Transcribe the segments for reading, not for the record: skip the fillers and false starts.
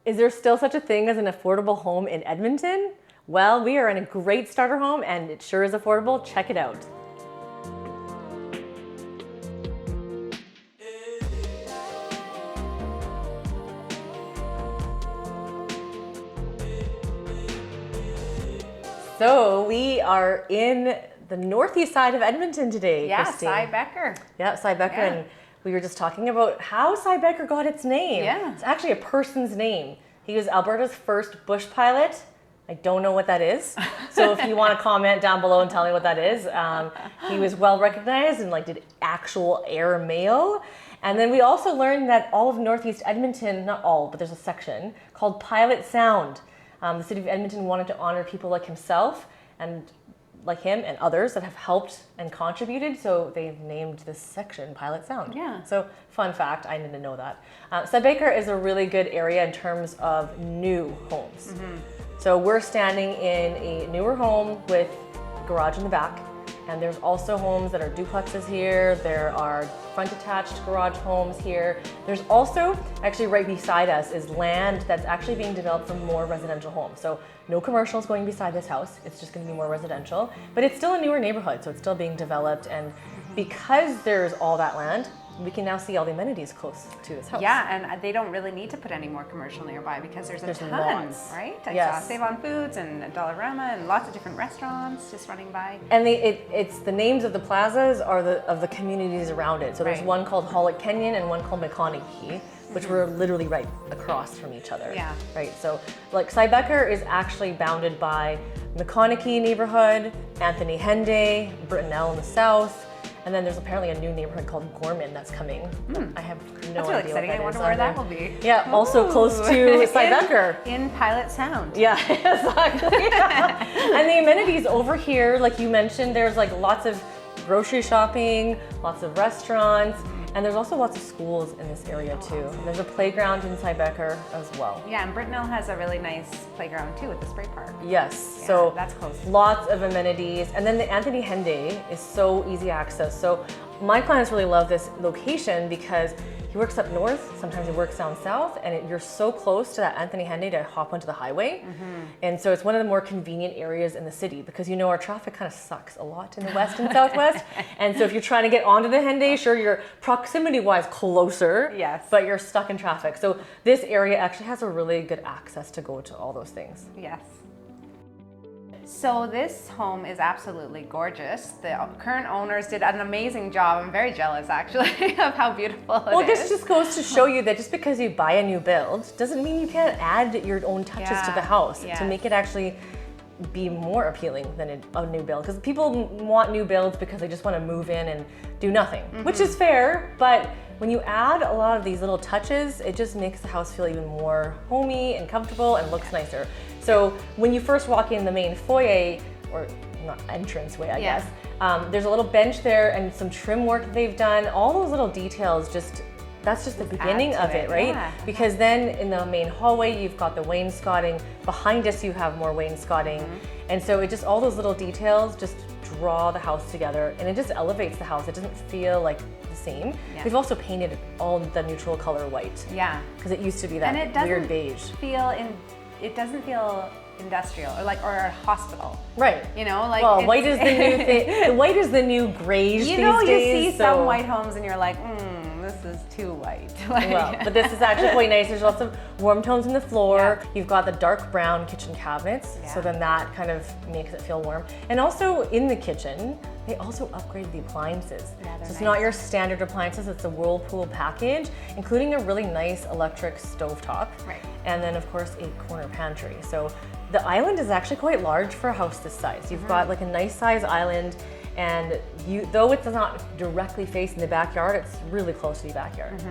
Is there still such a thing as an affordable home in Edmonton? Well, we are in a great starter home and it sure is affordable. Check it out. So we are in the northeast side of Edmonton today, Yeah, Christine. Cy Becker. Yeah, Cy Becker. Yeah. And we were just talking about how Cy Becker got its name. Yeah. It's actually a person's name. He was Alberta's first bush pilot. I don't know what that is. So if you want to comment down below and tell me what that is. He was well recognized and did actual air mail. And then we also learned that all of northeast Edmonton, not all, but there's a section called Pilot Sound. The city of Edmonton wanted to honor people like himself and like him and others that have helped and contributed, so they've named this section Pilot Sound. Yeah. So fun fact, I didn't know that. Cy Becker is a really good area in terms of new homes. So we're standing in a newer home with a garage in the back, and there's also homes that are duplexes here. There are front attached garage homes here. There's also, actually right beside us, is land that's actually being developed for more residential homes. So no commercial is going beside this house. It's just going to be more residential, but it's still a newer neighborhood, so it's still being developed. And because there's all that land, we can now see all the amenities close to this house. Yeah, and they don't really need to put any more commercial nearby because there's a ton, lots. right? Yes. Save on Foods and Dollarama and lots of different restaurants just running by. And it's the names of the plazas are of the communities around it. So there's Right. one called Hollick Kenyon and one called McConaughey, which were literally right across from each other. Yeah. Right. So Cy Becker is actually bounded by McConaughey neighborhood, Anthony Henday, Brittenell in the south, and then there's apparently a new neighborhood called Gorman that's coming. I have no That's really idea exciting. what I that wonder is where on that there. will be. Yeah, also close to Cy Becker. In Pilot Sound. Yeah, exactly. And the amenities over here, like you mentioned, there's lots of grocery shopping, lots of restaurants, and there's also lots of schools in this area too. There's a playground in Cy Becker as well. Yeah, and Brittenell has a really nice playground too with the spray park. Yes, Yeah, so that's close. lots of amenities. And then the Anthony Henday is so easy access. So my clients really love this location because he works up north, sometimes he works down south, and you're so close to that Anthony Henday to hop onto the highway. And so it's one of the more convenient areas in the city because our traffic kind of sucks a lot in the west and southwest. And so if you're trying to get onto the Henday, sure, you're proximity-wise closer, Yes. but you're stuck in traffic. So this area actually has a really good access to go to all those things. Yes. So this home is absolutely gorgeous. The current owners did an amazing job. I'm very jealous actually of how beautiful it is. Well, this just goes to show you that just because you buy a new build doesn't mean you can't add your own touches to the Yeah, house yeah. to make it actually be more appealing than a new build. Because people want new builds because they just want to move in and do nothing, which is fair, but when you add a lot of these little touches, it just makes the house feel even more homey and comfortable and looks nicer. So when you first walk in the main foyer, or not entranceway, I Yeah. guess, there's a little bench there and some trim work that they've done. All those little details that's just the beginning to of it, it, right? yeah. Because then in the main hallway, you've got the wainscoting. Behind us, you have more wainscoting. And so it just, all those little details just draw the house together and it just elevates the house. It doesn't feel like the same. Yeah. We've also painted all the neutral color white Yeah. because it used to be And that it doesn't weird beige. it doesn't feel industrial or a hospital. Right. Well, white is the new thing. The white is the new grayish these you days. see so- some white homes and you're like, this is too white. Well, but this is actually quite nice. There's lots of warm tones in the floor. You've got the dark brown kitchen cabinets, so Yeah. then that kind of makes it feel warm. And also in the kitchen, they also upgraded the appliances. Yeah, they're So it's nice. not your standard appliances, it's a Whirlpool package, including a really nice electric stovetop. Right. And then of course a corner pantry. So the island is actually quite large for a house this size. You've got a nice size island, and though it's not directly facing the backyard, it's really close to the backyard.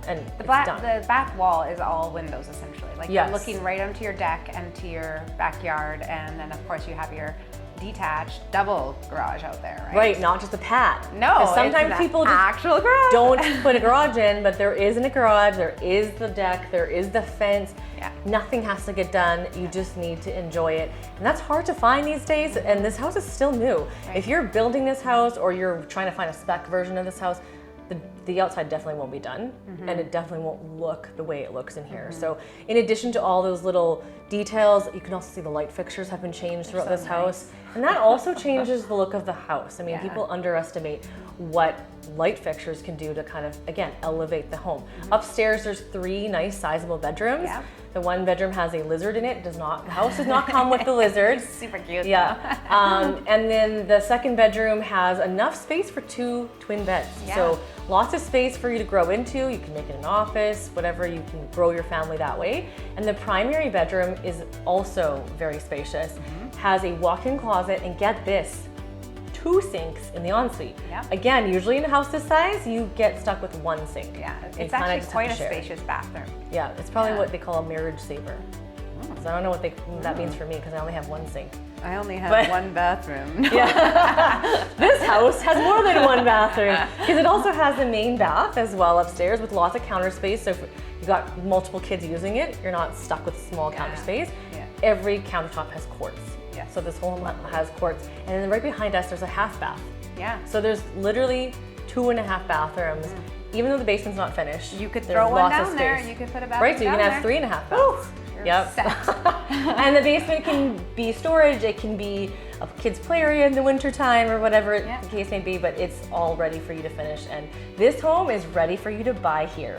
And The it's done. back wall is all windows essentially. Like Yes. you're looking right onto your deck and to your backyard, and then of course you have your detached double garage out there, right? Right, not just a pad. No, 'Cause sometimes it's an people just actual garage. don't put a garage in, but there isn't a garage, there is the deck, there is the fence. Yeah. Nothing has to get done, you just need to enjoy it. And that's hard to find these days, and this house is still new. Right. If you're building this house or you're trying to find a spec version of this house the outside definitely won't be done, and it definitely won't look the way it looks in here. So in addition to all those little details, you can also see the light fixtures have been changed throughout this house. And that also changes the look of the house. I mean, people underestimate what light fixtures can do to kind of, again, elevate the home. Upstairs, there's 3 nice sizable bedrooms. The one bedroom has a lizard in it. The house does not come with the lizard. Super cute. Yeah. And then the second bedroom has enough space for 2 twin beds. So lots of space for you to grow into. You can make it an office, whatever, you can grow your family that way. And the primary bedroom is also very spacious. Has a walk-in closet, and get this, 2 sinks in the ensuite. Again, usually in a house this size, you get stuck with 1 sink. It's actually quite a spacious bathroom. Yeah, it's probably what they call a marriage saver. So I don't know what that means for me, because I only have 1 sink. I only have 1 bathroom. This house has more than 1 bathroom, because it also has a main bath as well upstairs with lots of counter space. So if you've got multiple kids using it, you're not stuck with small counter space. Every countertop has quartz. So this whole has quartz. And then right behind us, there's a half bath. So there's literally 2.5 bathrooms. Even though the basement's not finished, you could throw one down there. You could put a bathroom right, so you can have 3.5 baths. And the basement can be storage. It can be a kid's play area in the wintertime or whatever the case may be, but it's all ready for you to finish. And this home is ready for you to buy here.